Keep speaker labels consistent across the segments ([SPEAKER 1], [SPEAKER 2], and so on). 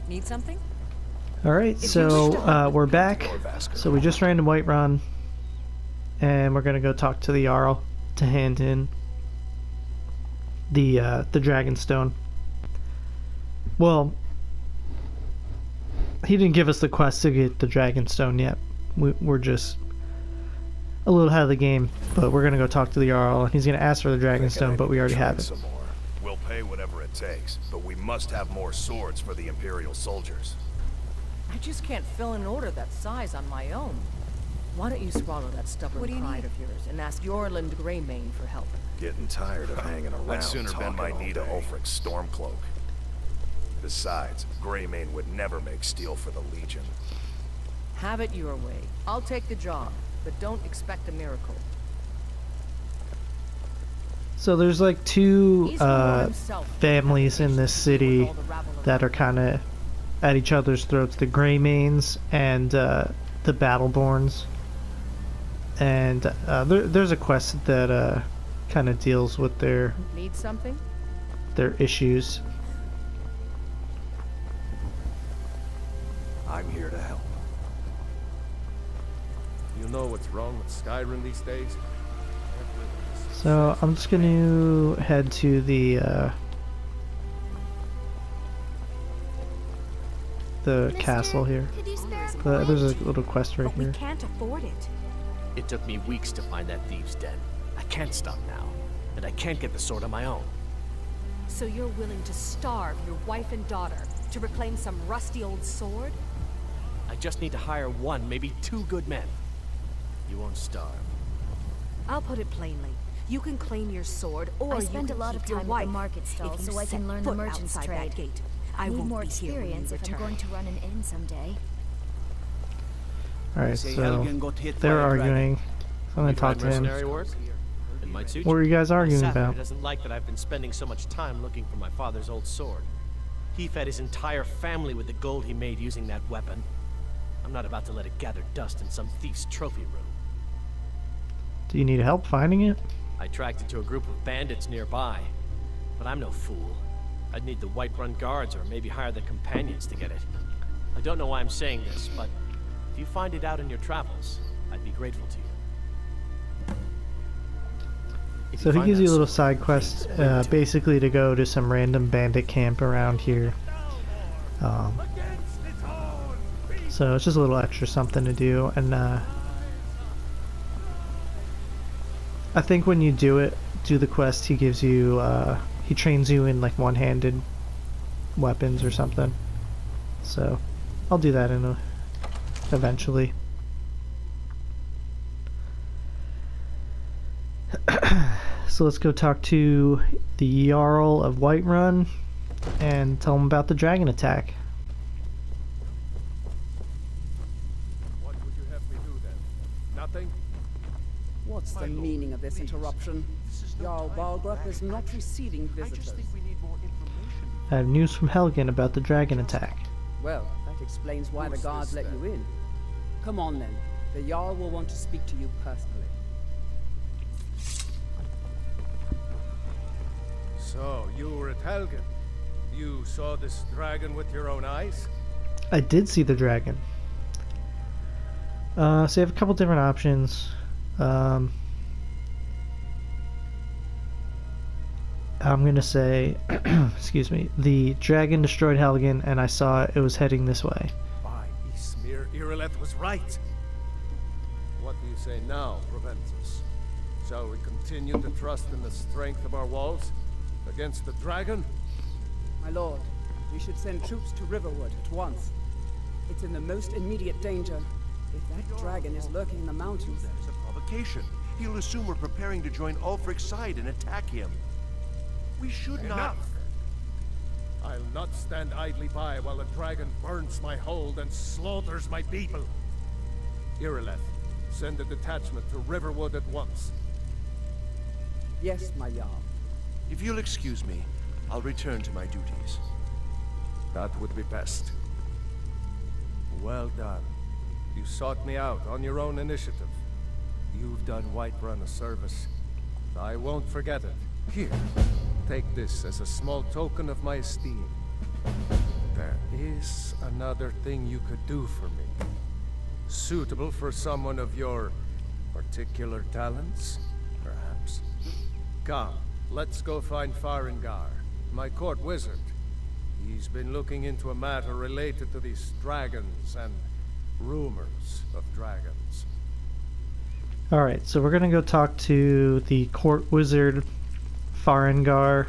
[SPEAKER 1] Need something?
[SPEAKER 2] Alright, so we're back. So we just ran to Whiterun, and we're gonna go talk to the Jarl to hand in the Dragonstone. Well, he didn't give us the quest to get the Dragonstone yet. We're just a little ahead of the game, but we're gonna go talk to the Jarl, and he's gonna ask for the Dragonstone, but we already have it.
[SPEAKER 3] We'll pay whatever it takes, but we must have more swords for the Imperial soldiers.
[SPEAKER 1] I just can't fill an order that size on my own. Why don't you swallow that stubborn pride of yours and ask Yorland Greymane for help?
[SPEAKER 3] Getting tired of hanging around. I'd sooner bend my knee to Ulfric's Stormcloak. Besides, Greymane would never make steel for the Legion.
[SPEAKER 1] Have it your way. I'll take the job, but don't expect a miracle.
[SPEAKER 2] So there's like two families in this city that are kind of at each other's throats, the Greymanes and the Battleborns. And there's a quest that kind of deals with their issues.
[SPEAKER 3] I'm here to help.
[SPEAKER 4] You know what's wrong with Skyrim these days?
[SPEAKER 2] So I'm just gonna head to the castle here. There's a little quest right here.
[SPEAKER 5] We can't afford it.
[SPEAKER 6] It took me weeks to find that thieves' den. I can't stop now, and I can't get the sword on my own.
[SPEAKER 5] So you're willing to starve your wife and daughter to reclaim some rusty old sword?
[SPEAKER 6] I just need to hire one, maybe two good men. You won't starve.
[SPEAKER 5] I'll put it plainly. You can claim your sword, or
[SPEAKER 7] I spend a lot of time at the market stall so I can learn the merchant's trade.
[SPEAKER 5] Gate.
[SPEAKER 7] I need more experience if I'm going to run an inn someday.
[SPEAKER 2] Alright, so they're arguing. So I'm gonna talk to him. What were you guys arguing about?
[SPEAKER 6] Doesn't like that I've been spending so much time looking for my father's old sword. He fed his entire family with the gold he made using that weapon. I'm not about to let it gather dust in some thief's trophy room.
[SPEAKER 2] Do you need help finding it?
[SPEAKER 6] I tracked it to a group of bandits nearby, but I'm no fool. I'd need the Whiterun guards or maybe hire the companions to get it. I don't know why I'm saying this, but if you find it out in your travels, I'd be grateful to you.
[SPEAKER 2] So he gives you a little side quest, basically to go to some random bandit camp around here. So it's just a little extra something to do, and I think when you do the quest, he gives you, he trains you in like one-handed weapons or something. So I'll do that eventually. So let's go talk to the Jarl of Whiterun and tell him about the dragon attack.
[SPEAKER 4] What would you have me do then? Nothing?
[SPEAKER 8] What's the meaning of this interruption? Jarl Balgruuf is not receiving visitors.
[SPEAKER 2] I have news from Helgen about the dragon attack.
[SPEAKER 8] Well, that explains why the guards let you in. Come on then. The Jarl will want to speak to you personally.
[SPEAKER 4] So, you were at Helgen. You saw this dragon with your own eyes?
[SPEAKER 2] I did see the dragon. So you have a couple different options. I'm gonna say, excuse me, the dragon destroyed Helgen, and I saw it was heading this way.
[SPEAKER 4] By Ysmir, Irileth was right. What do you say now, Proventus? Shall we continue to trust in the strength of our walls against the dragon?
[SPEAKER 8] My lord, we should send troops to Riverwood at once. It's in the most immediate danger. If that dragon is lurking in the mountains...
[SPEAKER 9] That is a provocation. He'll assume we're preparing to join Ulfric's side and attack him. We should not...
[SPEAKER 4] I'll not stand idly by while the dragon burns my hold and slaughters my people. Irileth, send a detachment to Riverwood at once.
[SPEAKER 8] Yes, my Jarl.
[SPEAKER 9] If you'll excuse me, I'll return to my duties.
[SPEAKER 4] That would be best. Well done. You sought me out on your own initiative. You've done Whiterun a service. I won't forget it. Here, take this as a small token of my esteem. There, is another thing you could do for me? Suitable for someone of your particular talents, perhaps? Come, let's go find Farengar, my court wizard. He's been looking into a matter related to these dragons and rumors of dragons.
[SPEAKER 2] Alright, so we're gonna go talk to the court wizard, Farengar.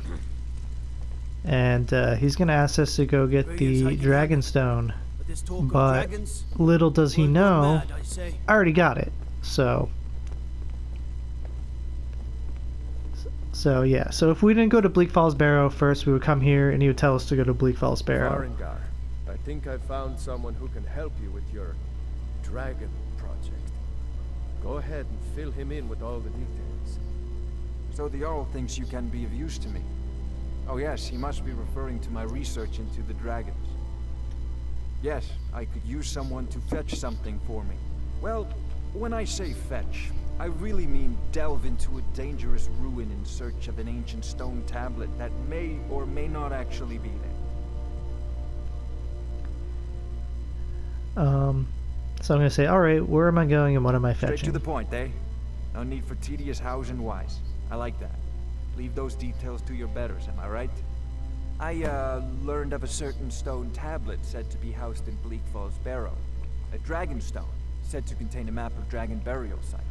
[SPEAKER 2] And he's gonna ask us to go get the Dragonstone. But little does he know, I already got it. So yeah, so if we didn't go to Bleak Falls Barrow first, we would come here and he would tell us to go to Bleak Falls Barrow.
[SPEAKER 4] Farengar, I think I found someone who can help you with your dragon project. Go ahead and fill him in with all the details.
[SPEAKER 10] So the Jarl thinks you can be of use to me. Oh yes, he must be referring to my research into the dragons. Yes, I could use someone to fetch something for me. Well, when I say fetch, I really mean delve into a dangerous ruin in search of an ancient stone tablet that may or may not actually be there.
[SPEAKER 2] So I'm gonna say, alright, where am I going and what am I fetching?
[SPEAKER 10] Straight to the point, eh? No need for tedious hows and whys. I like that. Leave those details to your betters, am I right? I, learned of a certain stone tablet said to be housed in Bleak Falls Barrow. A Dragonstone, said to contain a map of dragon burial sites.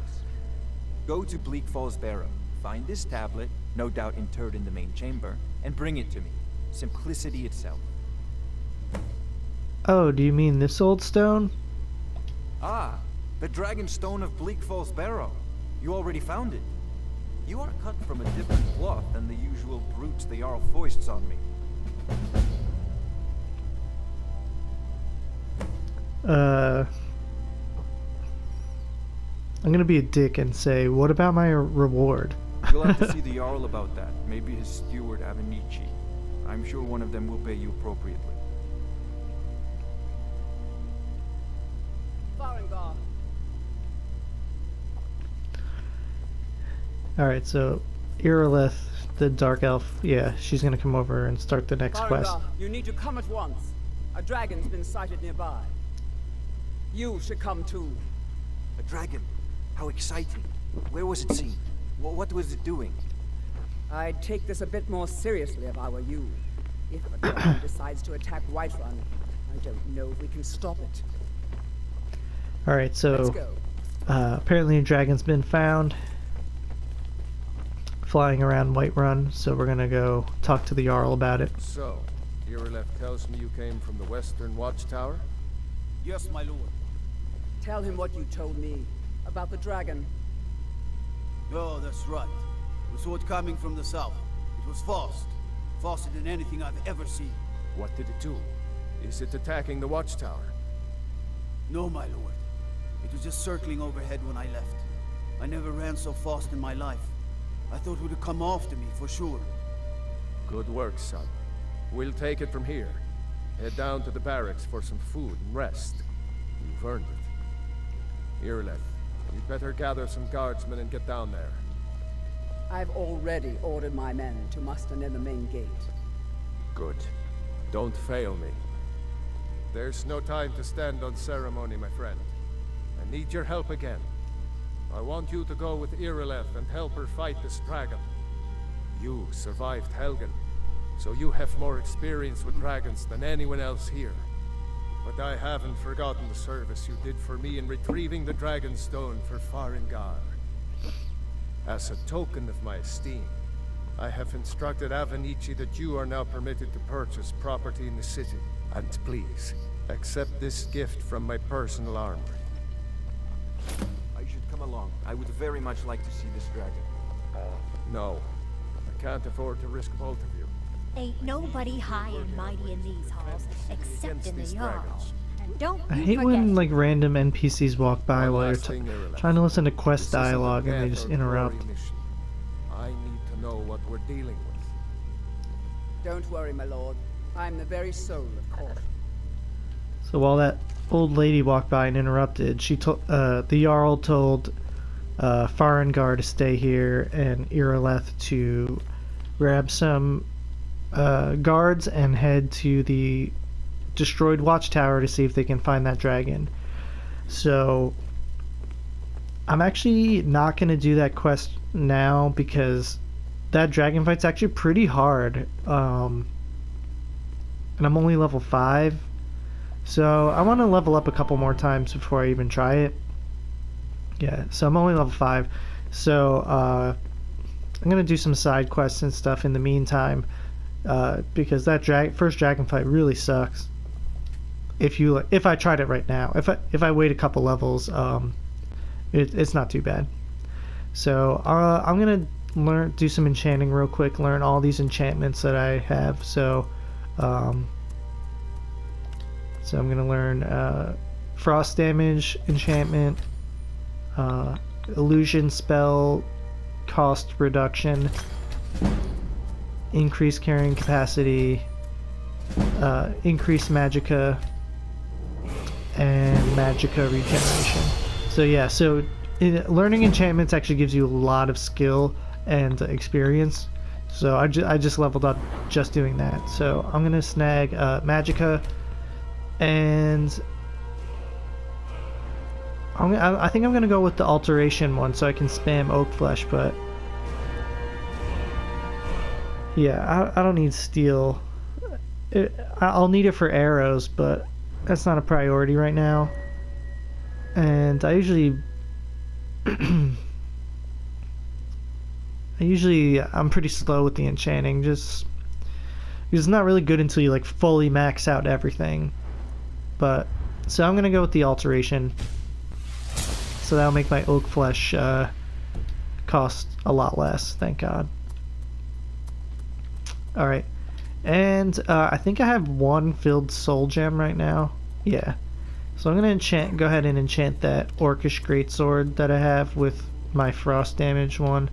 [SPEAKER 10] Go to Bleak Falls Barrow, find this tablet, no doubt interred in the main chamber, and bring it to me. Simplicity itself.
[SPEAKER 2] Oh, do you mean this old stone?
[SPEAKER 10] Ah, the Dragonstone of Bleak Falls Barrow. You already found it. You are cut from a different cloth than the usual brutes the Jarl foists on me.
[SPEAKER 2] I'm gonna be a dick and say, what about my reward?
[SPEAKER 10] You'll have to see the Jarl about that. Maybe his steward Avenici. I'm sure one of them will pay you appropriately.
[SPEAKER 8] Farengar.
[SPEAKER 2] Alright, so Irileth, the Dark Elf, yeah, she's gonna come over and start the next quest.
[SPEAKER 8] Farengar, you need to come at once. A dragon's been sighted nearby. You should come too.
[SPEAKER 10] A dragon? How exciting. Where was it seen? What was it doing?
[SPEAKER 8] I'd take this a bit more seriously if I were you. If a dragon decides to attack Whiterun, I don't know if we can stop it.
[SPEAKER 2] Alright, so
[SPEAKER 8] Let's go.
[SPEAKER 2] Apparently a dragon's been found flying around Whiterun, so we're gonna go talk to the Jarl about it.
[SPEAKER 4] So, Irileth tells me you came from the Western Watchtower?
[SPEAKER 11] Yes, my lord.
[SPEAKER 8] Tell him what you told me about the dragon.
[SPEAKER 11] Oh, that's right. We saw it coming from the south. It was fast. Faster than anything I've ever seen.
[SPEAKER 4] What did it do? Is it attacking the Watchtower?
[SPEAKER 11] No, my lord. It was just circling overhead when I left. I never ran so fast in my life. I thought it would have come after me, for sure.
[SPEAKER 4] Good work, son. We'll take it from here. Head down to the barracks for some food and rest. You've earned it. Irileth, you'd better gather some guardsmen and get down there.
[SPEAKER 8] I've already ordered my men to muster near the main gate.
[SPEAKER 4] Good. Don't fail me. There's no time to stand on ceremony, my friend. I need your help again. I want you to go with Irileth and help her fight this dragon. You survived Helgen, so you have more experience with dragons than anyone else here. But I haven't forgotten the service you did for me in retrieving the Dragonstone for Farengar. As a token of my esteem, I have instructed Avenici that you are now permitted to purchase property in the city. And please, accept this gift from my personal armory.
[SPEAKER 10] I should come along. I would very much like to see this dragon.
[SPEAKER 4] No, I can't afford to risk both of you.
[SPEAKER 7] Ain't nobody high and mighty in these halls, except in the Jarl. And don't
[SPEAKER 2] I
[SPEAKER 7] you
[SPEAKER 2] hate
[SPEAKER 7] forget.
[SPEAKER 2] when like random NPCs walk by while you're trying to listen to quest dialogue and they just interrupt.
[SPEAKER 4] I need to know what we're dealing with.
[SPEAKER 8] Don't worry, my lord. I'm the very soul of caution.
[SPEAKER 2] So while that old lady walked by and interrupted, she told the Jarl told Farengar to stay here and Irileth to grab some guards and head to the destroyed watchtower to see if they can find that dragon. So I'm actually not going to do that quest now because that dragon fight's actually pretty hard. And I'm only level 5. So I want to level up a couple more times before I even try it. Yeah, so I'm only level 5. So I'm going to do some side quests and stuff in the meantime. Because that first dragon fight really sucks. If I tried it right now, if I wait a couple levels, it's not too bad. So I'm gonna do some enchanting real quick, learn all these enchantments that I have. So I'm gonna learn frost damage enchantment, illusion spell cost reduction, increased carrying capacity, increased magicka, and magicka regeneration. So yeah, so learning enchantments actually gives you a lot of skill and experience. So I just leveled up just doing that. So I'm gonna snag magicka, and I think I'm gonna go with the alteration one so I can spam oak flesh, but yeah, I don't need steel. I'll need it for arrows, but that's not a priority right now. And I usually I'm pretty slow with the enchanting, just because it's not really good until you like fully max out everything. But so I'm gonna go with the alteration. So that'll make my oak flesh cost a lot less, thank God. Alright, and I think I have one filled soul gem right now. Yeah. So I'm going to go ahead and enchant that Orcish Greatsword that I have with my frost damage one.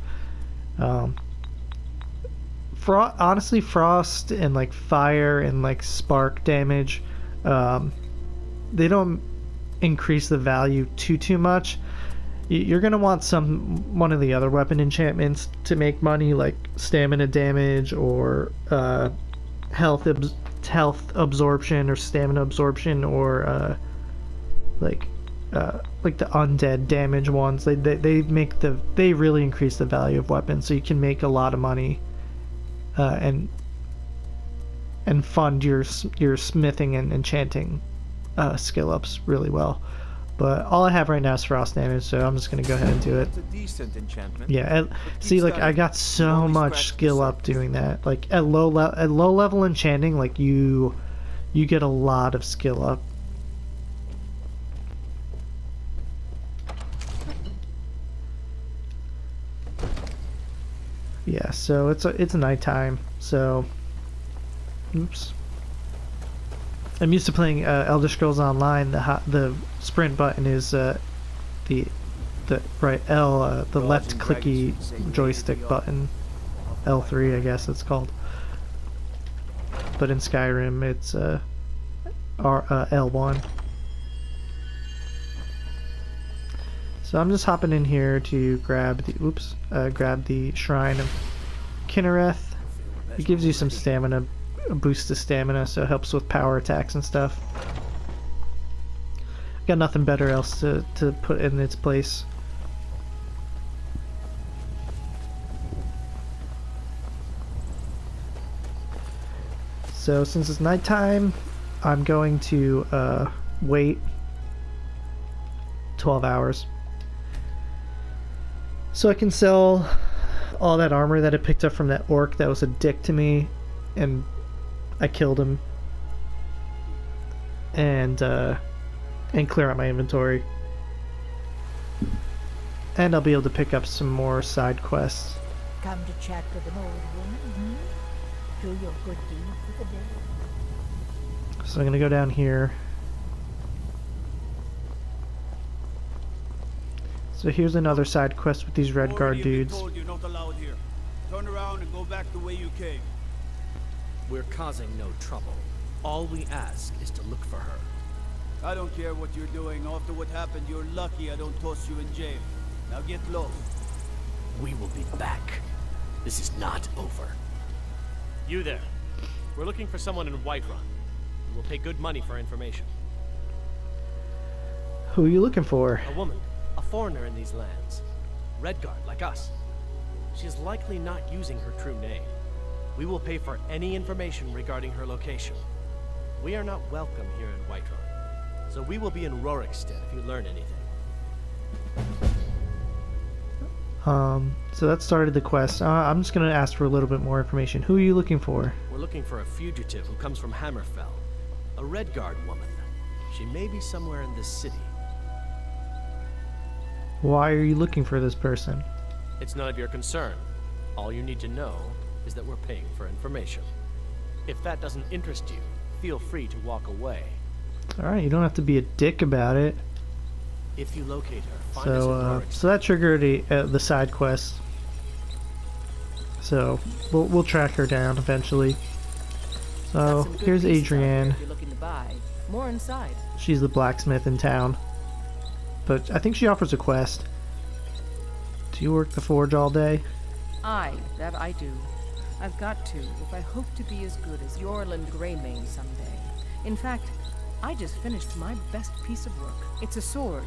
[SPEAKER 2] Honestly, frost and like fire and like spark damage, they don't increase the value too much. You're going to want one of the other weapon enchantments to make money, like stamina damage or health absorption or stamina absorption, or like the undead damage ones. They really increase the value of weapons, so you can make a lot of money and fund your smithing and enchanting skill ups really well. But all I have right now is frost damage, so I'm just gonna go ahead and do it.
[SPEAKER 10] It's a decent enchantment.
[SPEAKER 2] Yeah, see, like I got so much skill up doing that. Like at low level enchanting, like you get a lot of skill up. Yeah, so it's nighttime. So, oops. I'm used to playing Elder Scrolls Online. The sprint button is the right L, the left clicky joystick button, L3 I guess it's called. But in Skyrim it's L1. So I'm just hopping in here to grab the Shrine of Kinnereth. It gives you some stamina. A boost to stamina, so it helps with power attacks and stuff. Got nothing better else to put in its place. So since it's nighttime, I'm going to wait 12 hours. So I can sell all that armor that I picked up from that orc that was a dick to me, and I killed him, and clear out my inventory, and I'll be able to pick up some more side quests.
[SPEAKER 7] Come to chat with an old woman, Do your good deed for the day.
[SPEAKER 2] So I'm gonna go down here. So here's another side quest with these red guard dudes.
[SPEAKER 11] Told you're not allowed here. Turn around and go back the way you came.
[SPEAKER 6] We're causing no trouble. All we ask is to look for her.
[SPEAKER 11] I don't care what you're doing. After what happened, you're lucky I don't toss you in jail. Now get lost.
[SPEAKER 6] We will be back. This is not over. You there. We're looking for someone in Whiterun. You will pay good money for information.
[SPEAKER 2] Who are you looking for?
[SPEAKER 6] A woman, a foreigner in these lands. Redguard, like us. She is likely not using her true name. We will pay for any information regarding her location. We are not welcome here in Whiterun, so we will be in Rorikstead if you learn anything.
[SPEAKER 2] So that started the quest. I'm just gonna ask for a little bit more information. Who are you looking for?
[SPEAKER 6] We're looking for a fugitive who comes from Hammerfell. A Redguard woman. She may be somewhere in this city.
[SPEAKER 2] Why are you looking for this person?
[SPEAKER 6] It's none of your concern. All you need to know is that we're paying for information. If that doesn't interest you, feel free to walk away.
[SPEAKER 2] Alright, you don't have to be a dick about it.
[SPEAKER 6] If you locate her, find us in Rorikstead.
[SPEAKER 2] So that triggered the side quest. So we'll track her down eventually. So here's Adrienne.
[SPEAKER 1] If you're looking to buy. More inside.
[SPEAKER 2] She's the blacksmith in town. But I think she offers a quest. Do you work the forge all day?
[SPEAKER 1] That I do. I've got to, if I hope to be as good as Yorland Greymane someday. In fact, I just finished my best piece of work. It's a sword.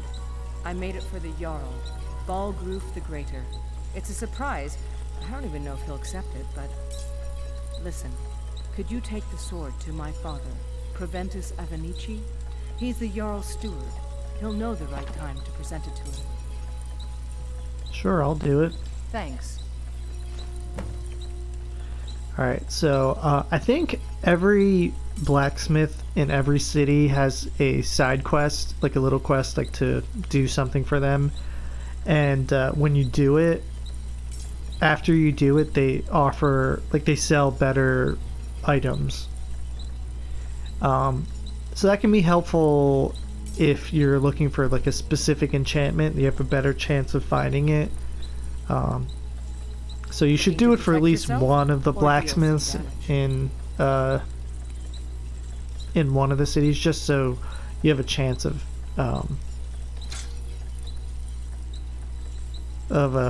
[SPEAKER 1] I made it for the Jarl, Balgruf the Greater. It's a surprise. I don't even know if he'll accept it, but... Listen, could you take the sword to my father, Proventus Avenici? He's the Jarl's steward. He'll know the right time to present it to him.
[SPEAKER 2] Sure, I'll do it.
[SPEAKER 1] Thanks.
[SPEAKER 2] Alright, so I think every blacksmith in every city has a side quest, like a little quest, like to do something for them. And when you do it, after you do it, they offer, like they sell better items. So that can be helpful if you're looking for like a specific enchantment. You have a better chance of finding it. So you should do it for at least one of the blacksmiths in one of the cities, just so you have a chance of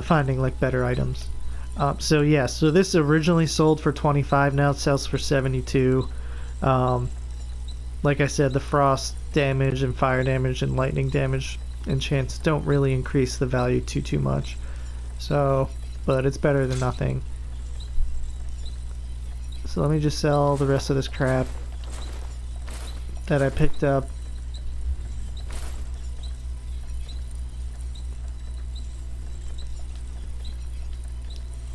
[SPEAKER 2] finding like better items. So yeah, so this originally sold for 25, now it sells for 72. Like I said, the frost damage and fire damage and lightning damage enchants don't really increase the value too much. So, but it's better than nothing. So let me just sell the rest of this crap that I picked up.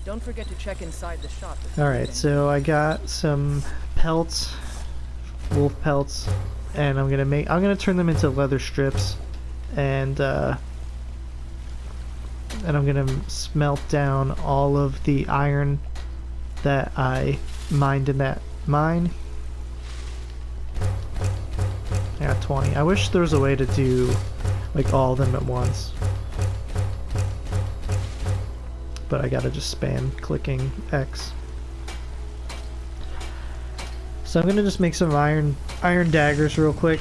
[SPEAKER 1] Don't forget to check inside the shop.
[SPEAKER 2] Alright, so I got some pelts, wolf pelts, and I'm gonna turn them into leather strips, and I'm gonna smelt down all of the iron that I mined in that mine. I got 20. I wish there was a way to do like all of them at once, but I gotta just spam clicking X. So I'm gonna just make some iron daggers real quick.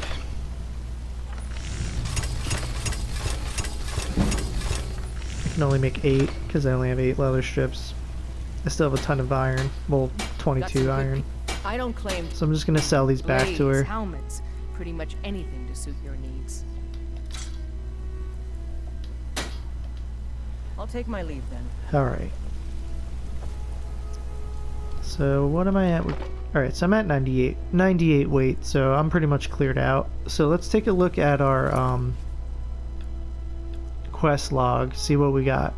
[SPEAKER 2] I can only make 8 because I only have 8 leather strips. I still have a ton of iron. Well, 22 iron.
[SPEAKER 1] I don't claim.
[SPEAKER 2] So I'm just gonna sell these back to her.
[SPEAKER 1] Helmets, pretty much anything to suit your needs. I'll take my leave then.
[SPEAKER 2] Alright. So what am I at? Alright, so I'm at 98 weight, so I'm pretty much cleared out. So let's take a look at our quest log, see what we got.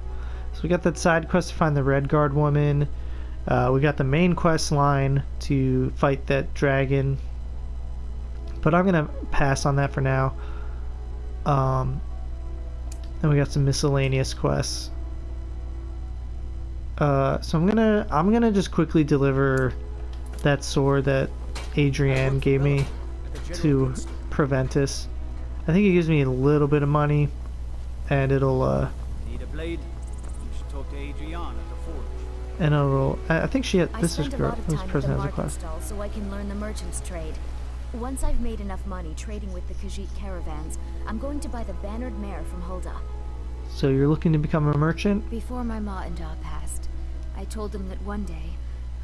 [SPEAKER 2] So we got that side quest to find the Redguard woman. We got the main quest line to fight that dragon, but I'm gonna pass on that for now. And we got some miscellaneous quests. So I'm gonna just quickly deliver that sword that Adrienne gave me to Proventus. I think it gives me a little bit of money, and it'll
[SPEAKER 11] Need a blade? You should talk to Adrienne at the forge.
[SPEAKER 2] and it'll. I think she had. This person has a quest.
[SPEAKER 12] Stall so I can learn the merchant's trade. Once I've made enough money trading with the Khajiit caravans, I'm going to buy the bannered mare from Hulda.
[SPEAKER 2] So you're looking to become a merchant?
[SPEAKER 12] Before my ma and Da passed, I told them that one day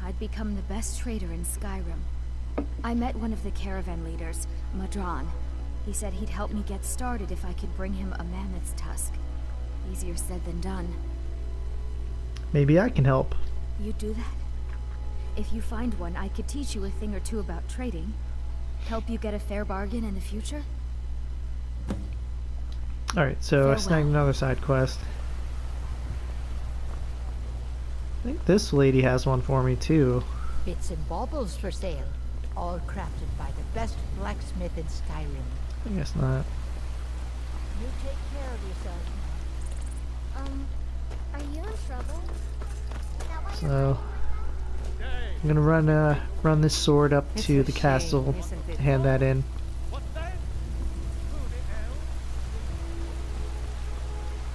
[SPEAKER 12] I'd become the best trader in Skyrim. I met one of the caravan leaders, Madran. He said he'd help me get started if I could bring him a mammoth's tusk. Easier said than done.
[SPEAKER 2] Maybe I can help.
[SPEAKER 12] You'd do that? If you find one, I could teach you a thing or two about trading. Help you get a fair bargain in the future?
[SPEAKER 2] Alright, so
[SPEAKER 12] Farewell.
[SPEAKER 2] I snagged another side quest. I think this lady has one for me too.
[SPEAKER 7] Bits and baubles for sale, all crafted by the best blacksmith in Skyrim.
[SPEAKER 2] I guess not.
[SPEAKER 7] You take care of yourself.
[SPEAKER 12] Are you in trouble?
[SPEAKER 2] So I'm gonna run this sword up to the castle, hand that in.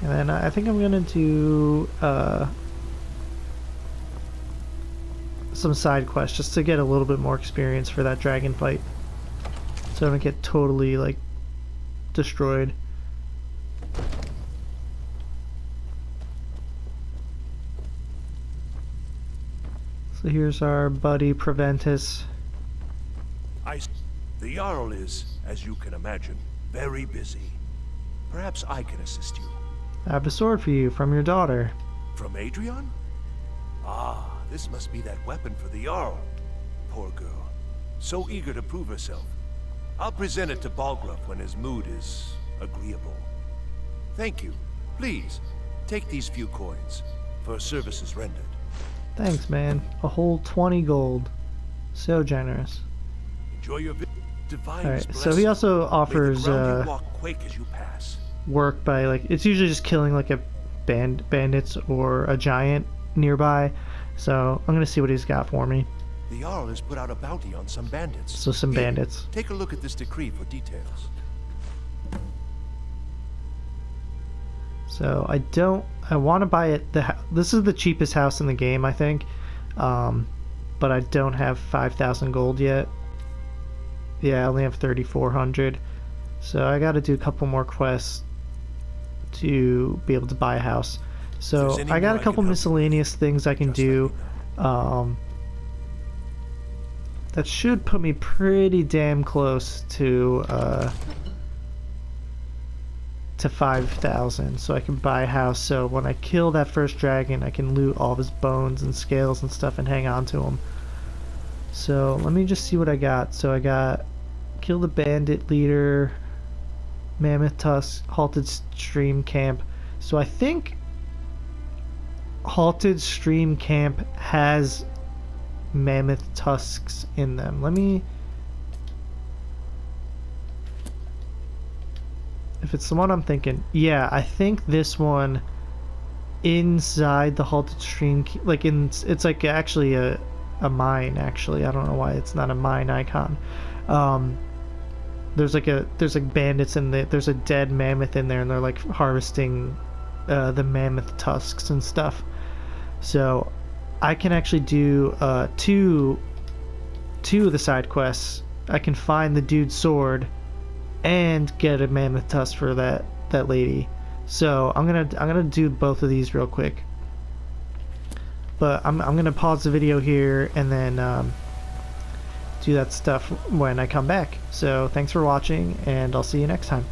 [SPEAKER 2] And then I think I'm gonna do some side quests just to get a little bit more experience for that dragon fight, so I don't get totally like destroyed. So here's our buddy Preventus.
[SPEAKER 9] The Jarl is, as you can imagine, very busy. Perhaps I can assist you.
[SPEAKER 2] I have a sword for you from your daughter.
[SPEAKER 9] From Adrian? Ah, this must be that weapon for the Jarl. Poor girl. So eager to prove herself. I'll present it to Balgruuf when his mood is agreeable. Thank you. Please, take these few coins for services rendered.
[SPEAKER 2] Thanks, man. A whole 20 gold. So generous.
[SPEAKER 9] Enjoy your divine.
[SPEAKER 2] Alright, so he also offers
[SPEAKER 9] quake as you pass.
[SPEAKER 2] work by, like, it's usually just killing like a bandits or a giant nearby. So I'm gonna see what he's got for me.
[SPEAKER 9] The Jarl has put out a bounty on some bandits.
[SPEAKER 2] So some bandits.
[SPEAKER 9] Take a look at this decree for details.
[SPEAKER 2] So I want to buy it. This is the cheapest house in the game, I think, but I don't have 5,000 gold yet. Yeah, I only have 3,400. So I got to do a couple more quests to be able to buy a house. So I got a couple miscellaneous things I can do. That should put me pretty damn close to 5,000, so I can buy a house. So when I kill that first dragon, I can loot all of his bones and scales and stuff and hang on to him. So let me just see what I got. So I got kill the bandit leader, mammoth tusk, halted stream camp. So I think halted stream camp has mammoth tusks in them. Let me, if it's the one I'm thinking, yeah, I think this one inside the halted stream, like it's like actually a mine. Actually, I don't know why it's not a mine icon. There's like bandits in there. There's a dead mammoth in there, and they're like harvesting the mammoth tusks and stuff. So I can actually do two of the side quests. I can find the dude's sword and get a mammoth tusk for that lady. So I'm gonna do both of these real quick. But I'm gonna pause the video here and then do that stuff when I come back. So thanks for watching, and I'll see you next time.